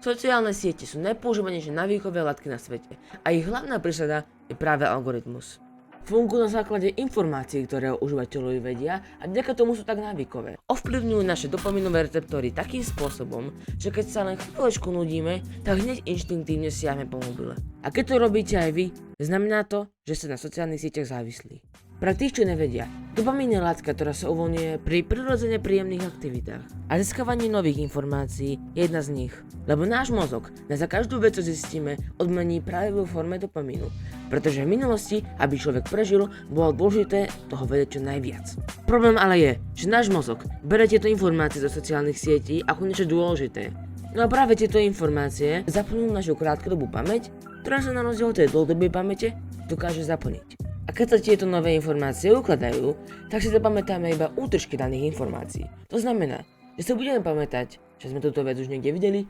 Sociálne siete sú najpoužívanejšie návykové látky na svete a ich hlavná prísada je práve algoritmus. Fungujú na základe informácií, ktoré o užívateľovi vedia a vďaka tomu sú tak návykové. Ovplyvňujú naše dopaminové receptory takým spôsobom, že keď sa len chvíľočku nudíme, tak hneď inštinktívne siahme po mobile. A keď to robíte aj vy, znamená to, že ste na sociálnych sieťach závislí. Pre tých, čo nevedia, dopamin je látka, ktorá sa uvoľňuje pri prirodzene príjemných aktivitách. A získavanie nových informácií je jedna z nich. Lebo náš mozog za každú vec, čo zistíme, odmení práve vo forme dopamínu. Pretože v minulosti, aby človek prežil, bolo dôležité toho vedieť čo najviac. Problém ale je, že náš mozog berie tieto informácie zo sociálnych sietí ako niečo dôležité. No a práve tieto informácie zaplňujú našu krátkodobú pamäť, ktorá sa na rozdiel od tej dlhodobej pamäte dokáže zaplniť. A keď sa tieto nové informácie ukladajú, tak si zapamätáme iba útržky daných informácií. To znamená, že sa budeme pamätať, že sme túto vec už niekde videli,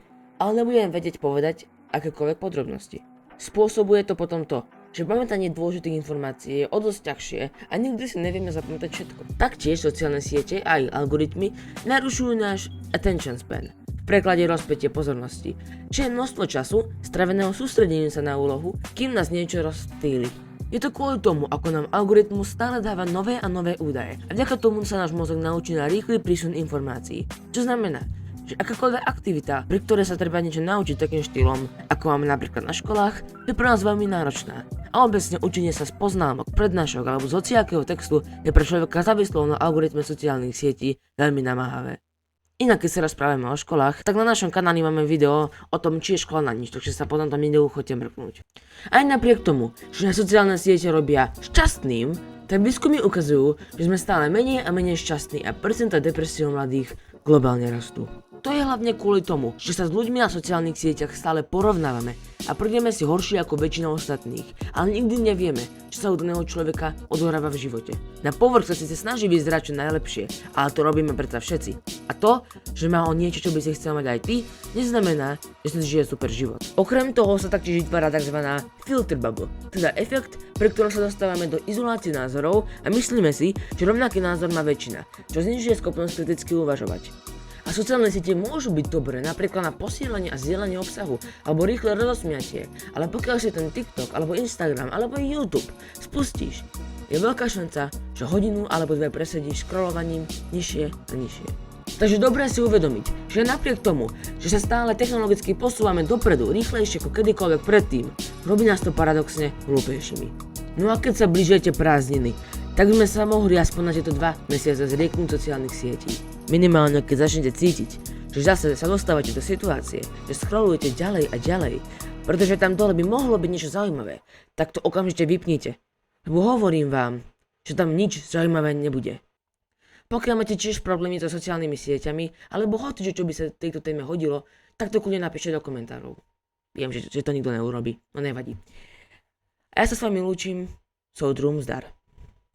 ale nebudeme vedieť povedať akékoľvek podrobnosti. Spôsobuje to potom to, že pamätanie dôležitých informácií je o dosť ťažšie a nikdy si nevieme zapamätať všetko. Taktiež sociálne siete a ich algoritmy narušujú náš attention span, v preklade rozpätie pozornosti, čo je množstvo času straveného sústredením sa na úlohu, kým nás niečo rozptýli. Je to kvôli tomu, ako nám algoritmus stále dáva nové a nové údaje a vďaka tomu sa náš mozog naučí na rýchly prísun informácií. Čo znamená, že akákoľvek aktivita, pri ktorej sa treba niečo naučiť takým štýlom, ako máme napríklad na školách, je pre nás veľmi náročná. A obecne učenie sa z poznámok, prednášok alebo z hociakého textu je pre človeka závislého na algoritme sociálnych sietí veľmi namáhavé. Inak keď sa rozprávame o školách, tak na našom kanáli máme video o tom, či je škola na nič, takže sa potom tam videu choďte mrknúť. Aj napriek tomu, že na sociálne siete robia šťastným, tak výskumy ukazujú, že sme stále menej a menej šťastní a percenta depresie u mladých globálne rastú. To je hlavne kvôli tomu, že sa s ľuďmi na sociálnych sieťach stále porovnávame a prídeme si horšie ako väčšina ostatných, ale nikdy nevieme, čo sa u daného človeka odohráva v živote. Na povrch sa síce snaží vyzerať čo najlepšie, ale to robíme predsa všetci. A to, že má on niečo, čo by si chcel mať aj ty, neznamená, že si žije super život. Okrem toho sa taktiež vytvára tzv. Filter bubble, teda efekt, pri ktorom sa dostávame do izolácie názorov a myslíme si, že rovnaký názor má väčšina, čo znižuje schopnosť kriticky uvažovať. A sociálne siete môžu byť dobré napríklad na posielanie a zdieľanie obsahu alebo rýchle rozosmiatie, ale pokiaľ si ten TikTok alebo Instagram alebo YouTube spustíš, je veľká šanca, že hodinu alebo dve presedíš scrollovaním nižšie a nižšie. Takže dobré si uvedomiť, že napriek tomu, že sa stále technologicky posúvame dopredu rýchlejšie ako kedykoľvek predtým, robí nás to paradoxne hlúpejšími. No a keď sa blížite prázdniny, tak by sme sa mohli aspoň na tieto 2 mesiace zrieknúť sociálnych sietí. Minimálne keď začnete cítiť, že zase sa dostávate do situácie, že scrollujete ďalej a ďalej, pretože tam dole by mohlo byť niečo zaujímavé, tak to okamžite vypnite. Lebo hovorím vám, že tam nič zaujímavé nebude. Pokiaľ máte tiež problémy so sociálnymi sieťami, alebo hoci čo by sa tejto téme hodilo, tak to kľudne napíšte do komentárov. Viem, že to nikto neurobí, no nevadí. A ja sa s vami lúčim, soudruhom zdar.